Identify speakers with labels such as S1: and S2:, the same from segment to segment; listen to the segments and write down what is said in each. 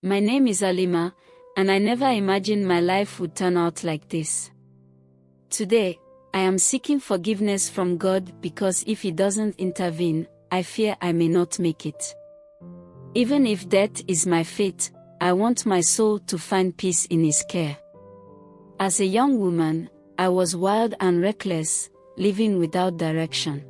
S1: My name is Alima, and I never imagined my life would turn out like this. Today, I am seeking forgiveness from God because if He doesn't intervene, I fear I may not make it. Even if death is my fate, I want my soul to find peace in His care. As a young woman, I was wild and reckless, living without direction.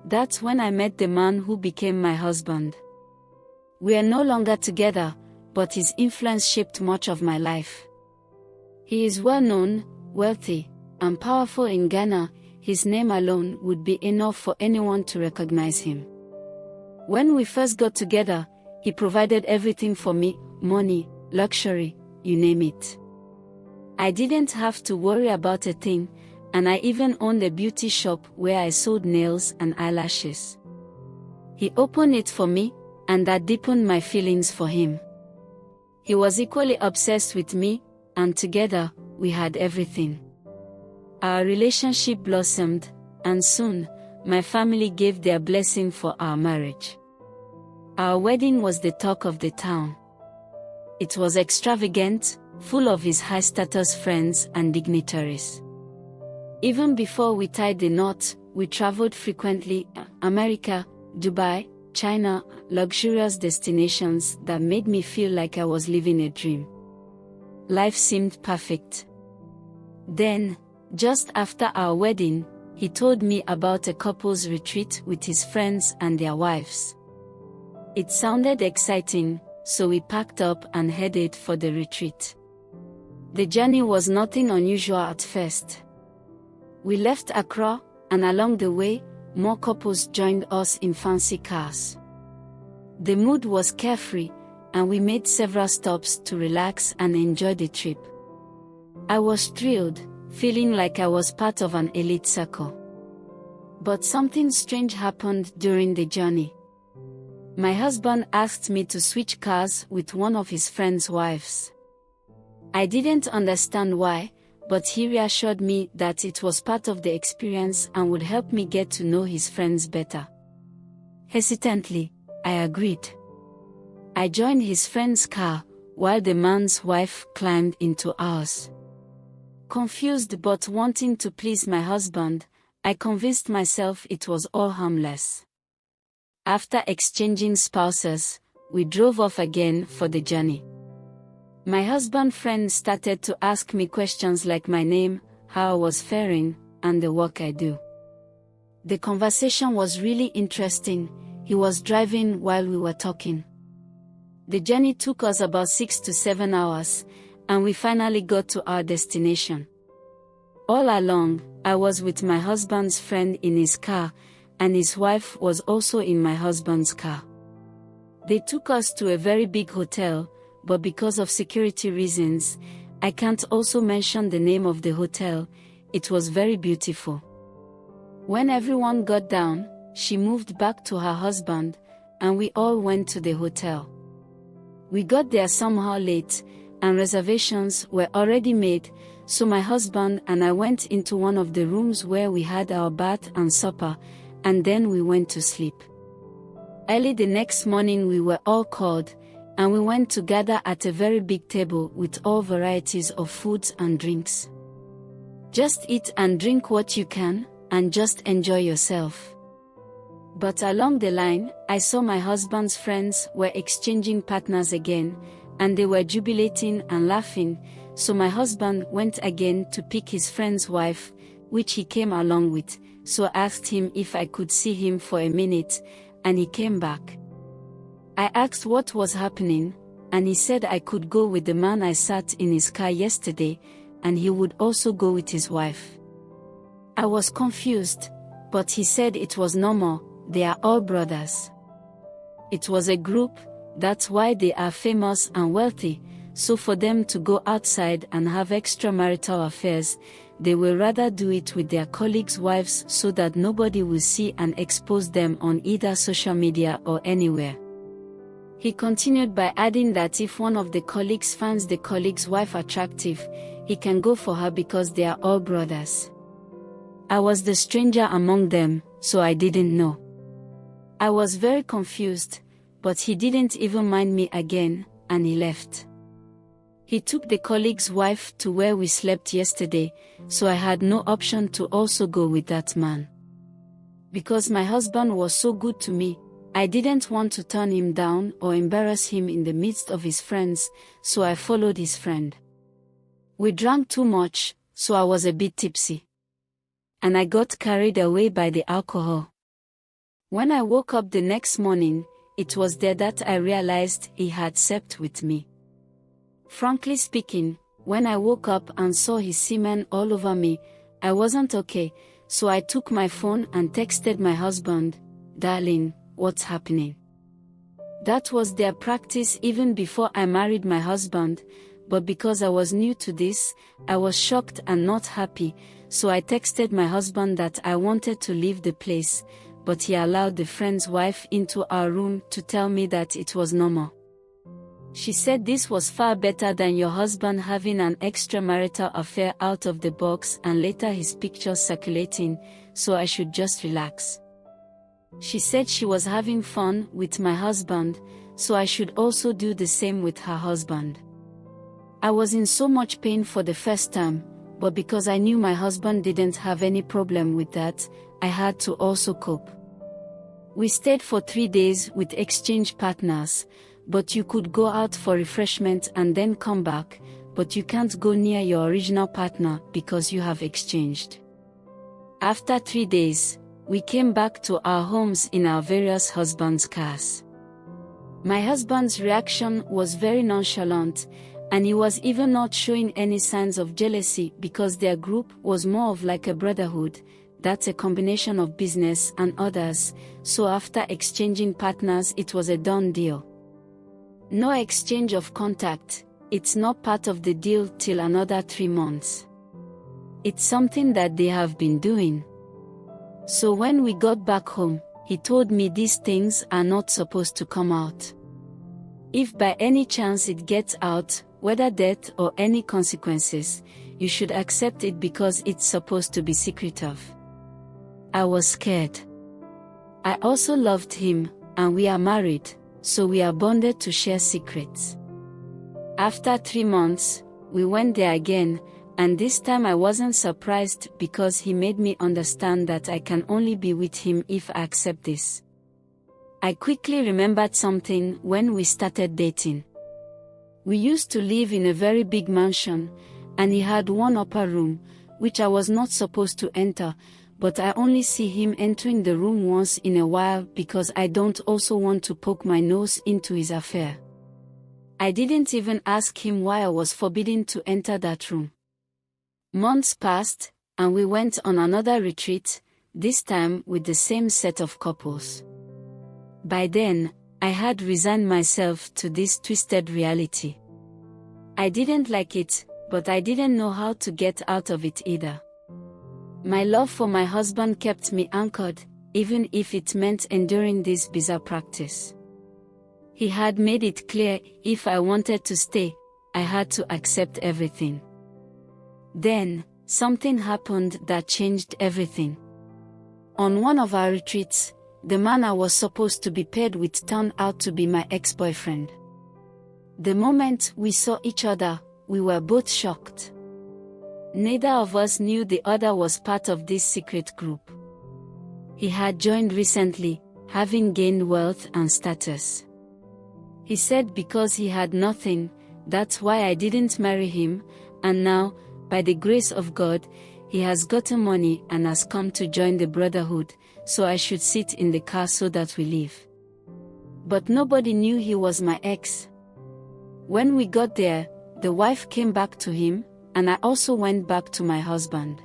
S1: That's when I met the man who became my husband. We are no longer together, but his influence shaped much of my life. He is well known, wealthy, and powerful in Ghana. His name alone would be enough for anyone to recognize him. When we first got together, he provided everything for me, money, luxury, you name it. I didn't have to worry about a thing, and I even owned a beauty shop where I sold nails and eyelashes. He opened it for me, and that deepened my feelings for him. He was equally obsessed with me, and together, we had everything. Our relationship blossomed, and soon, my family gave their blessing for our marriage. Our wedding was the talk of the town. It was extravagant, full of his high-status friends and dignitaries. Even before we tied the knot, we traveled frequently: America, Dubai, China, luxurious destinations that made me feel like I was living a dream. Life seemed perfect. Then, just after our wedding, he told me about a couple's retreat with his friends and their wives. It sounded exciting, so we packed up and headed for the retreat. The journey was nothing unusual at first. We left Accra, and along the way, more couples joined us in fancy cars. The mood was carefree, and we made several stops to relax and enjoy the trip. I was thrilled, feeling like I was part of an elite circle. But something strange happened during the journey. My husband asked me to switch cars with one of his friends' wives. I didn't understand why, but he reassured me that it was part of the experience and would help me get to know his friends better. Hesitantly, I agreed. I joined his friend's car, while the man's wife climbed into ours. Confused but wanting to please my husband, I convinced myself it was all harmless. After exchanging spouses, we drove off again for the journey. My husband's friend started to ask me questions like my name, how I was faring, and the work I do. The conversation was really interesting. He was driving while we were talking. The journey took us about 6 to 7 hours, and we finally got to our destination. All along, I was with my husband's friend in his car, and his wife was also in my husband's car. They took us to a very big hotel, but because of security reasons, I can't also mention the name of the hotel. It was very beautiful. When everyone got down, she moved back to her husband, and we all went to the hotel. We got there somehow late, and reservations were already made, so my husband and I went into one of the rooms where we had our bath and supper, and then we went to sleep. Early the next morning we were all called, and we went to gather at a very big table with all varieties of foods and drinks. Just eat and drink what you can, and just enjoy yourself. But along the line, I saw my husband's friends were exchanging partners again, and they were jubilating and laughing, so my husband went again to pick his friend's wife, which he came along with, so I asked him if I could see him for a minute, and he came back. I asked what was happening, and he said I could go with the man I sat in his car yesterday, and he would also go with his wife. I was confused, but he said it was normal, they are all brothers. It was a group, that's why they are famous and wealthy, so for them to go outside and have extramarital affairs, they will rather do it with their colleagues' wives so that nobody will see and expose them on either social media or anywhere. He continued by adding that if one of the colleagues finds the colleague's wife attractive, he can go for her because they are all brothers. I was the stranger among them, so I didn't know. I was very confused, but he didn't even mind me again, and he left. He took the colleague's wife to where we slept yesterday, so I had no option to also go with that man. Because my husband was so good to me, I didn't want to turn him down or embarrass him in the midst of his friends, so I followed his friend. We drank too much, so I was a bit tipsy. And I got carried away by the alcohol. When I woke up the next morning, it was there that I realized he had slept with me. Frankly speaking, when I woke up and saw his semen all over me, I wasn't okay, so I took my phone and texted my husband, "Darling, what's happening?" That was their practice even before I married my husband, but because I was new to this, I was shocked and not happy, so I texted my husband that I wanted to leave the place, but he allowed the friend's wife into our room to tell me that it was normal. She said this was far better than your husband having an extramarital affair out of the box and later his pictures circulating, so I should just relax. She said she was having fun with my husband, so I should also do the same with her husband. I was in so much pain for the first time, but because I knew my husband didn't have any problem with that, I had to also cope. We stayed for 3 days with exchange partners, but you could go out for refreshment and then come back, but you can't go near your original partner because you have exchanged. After 3 days, we came back to our homes in our various husbands' cars. My husband's reaction was very nonchalant, and he was even not showing any signs of jealousy because their group was more of like a brotherhood, that's a combination of business and others, so after exchanging partners it was a done deal. No exchange of contact, it's not part of the deal till another 3 months. It's something that they have been doing. So when we got back home, he told me these things are not supposed to come out. If by any chance it gets out, whether death or any consequences, you should accept it because it's supposed to be secretive. I was scared. I also loved him, and we are married, so we are bonded to share secrets. After 3 months, we went there again, and this time I wasn't surprised because he made me understand that I can only be with him if I accept this. I quickly remembered something when we started dating. We used to live in a very big mansion, and he had one upper room, which I was not supposed to enter, but I only see him entering the room once in a while because I don't also want to poke my nose into his affair. I didn't even ask him why I was forbidden to enter that room. Months passed, and we went on another retreat, this time with the same set of couples. By then, I had resigned myself to this twisted reality. I didn't like it, but I didn't know how to get out of it either. My love for my husband kept me anchored, even if it meant enduring this bizarre practice. He had made it clear, if I wanted to stay, I had to accept everything. Then, something happened that changed everything. On one of our retreats, the man I was supposed to be paired with turned out to be my ex-boyfriend. The moment we saw each other, we were both shocked. Neither of us knew the other was part of this secret group. He had joined recently, having gained wealth and status. He said because he had nothing, that's why I didn't marry him, and now, by the grace of God, he has gotten money and has come to join the brotherhood, so I should sit in the car so that we leave. But nobody knew he was my ex. When we got there, the wife came back to him, and I also went back to my husband.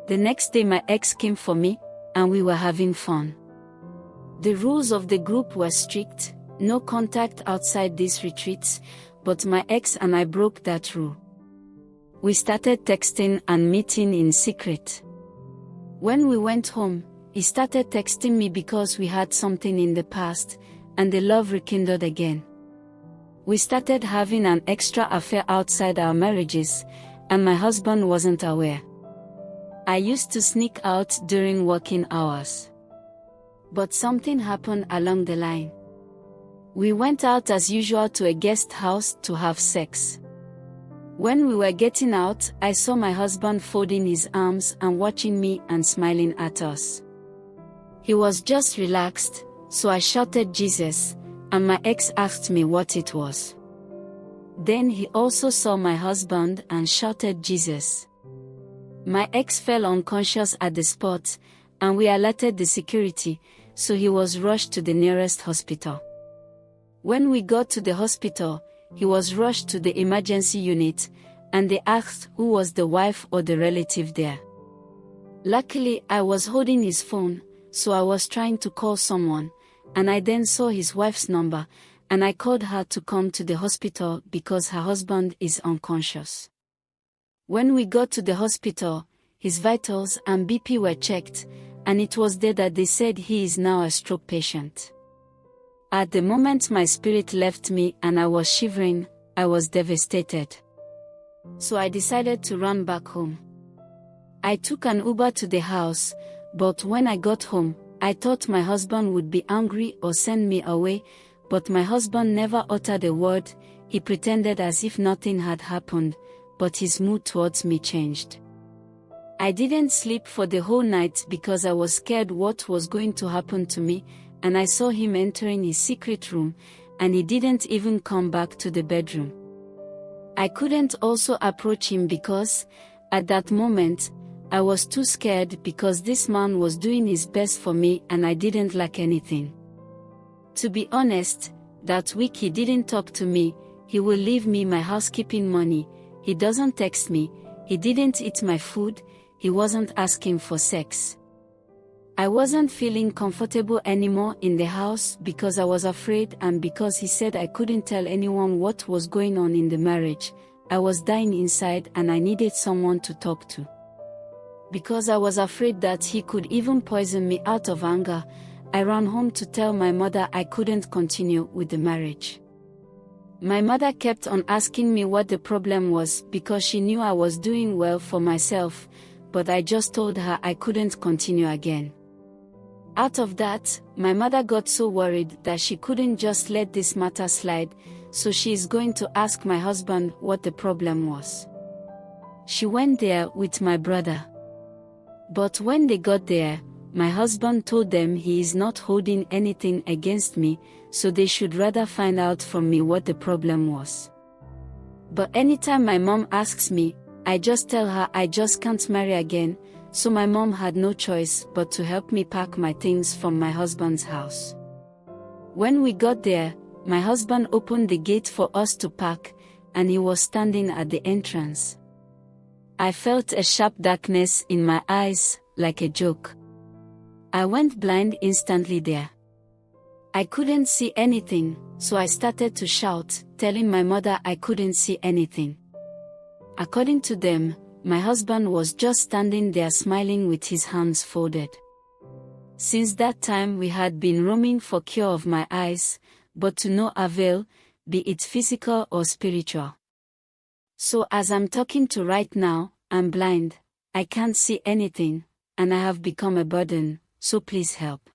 S1: The next day my ex came for me, and we were having fun. The rules of the group were strict, no contact outside these retreats, but my ex and I broke that rule. We started texting and meeting in secret. When we went home, he started texting me because we had something in the past, and the love rekindled again. We started having an extra affair outside our marriages, and my husband wasn't aware. I used to sneak out during working hours. But something happened along the line. We went out as usual to a guest house to have sex. When we were getting out, I saw my husband folding his arms and watching me and smiling at us. He was just relaxed, so I shouted Jesus, and my ex asked me what it was. Then he also saw my husband and shouted Jesus. My ex fell unconscious at the spot, and we alerted the security, so he was rushed to the nearest hospital. When we got to the hospital, he was rushed to the emergency unit, and they asked who was the wife or the relative there. Luckily, I was holding his phone, so I was trying to call someone, and I then saw his wife's number, and I called her to come to the hospital because her husband is unconscious. When we got to the hospital, his vitals and BP were checked, and it was there that they said he is now a stroke patient. At the moment my spirit left me and I was shivering, I was devastated. So I decided to run back home. I took an Uber to the house, but when I got home, I thought my husband would be angry or send me away, but my husband never uttered a word. He pretended as if nothing had happened, but his mood towards me changed. I didn't sleep for the whole night because I was scared what was going to happen to me, and I saw him entering his secret room, and he didn't even come back to the bedroom. I couldn't also approach him because, at that moment, I was too scared because this man was doing his best for me and I didn't lack anything. To be honest, that week he didn't talk to me. He will leave me my housekeeping money, he doesn't text me, he didn't eat my food, he wasn't asking for sex. I wasn't feeling comfortable anymore in the house because I was afraid, and because he said I couldn't tell anyone what was going on in the marriage. I was dying inside and I needed someone to talk to. Because I was afraid that he could even poison me out of anger, I ran home to tell my mother I couldn't continue with the marriage. My mother kept on asking me what the problem was because she knew I was doing well for myself, but I just told her I couldn't continue again. Out of that, my mother got so worried that she couldn't just let this matter slide, so she is going to ask my husband what the problem was. She went there with my brother. But when they got there, my husband told them he is not holding anything against me, so they should rather find out from me what the problem was. But anytime my mom asks me, I just tell her I just can't marry again, so my mom had no choice but to help me pack my things from my husband's house. When we got there, my husband opened the gate for us to pack, and he was standing at the entrance. I felt a sharp darkness in my eyes, like a joke. I went blind instantly there. I couldn't see anything, so I started to shout, telling my mother I couldn't see anything. According to them, my husband was just standing there smiling with his hands folded. Since that time we had been roaming for cure of my eyes, but to no avail, be it physical or spiritual. So as I'm talking to right now, I'm blind, I can't see anything, and I have become a burden, so please help.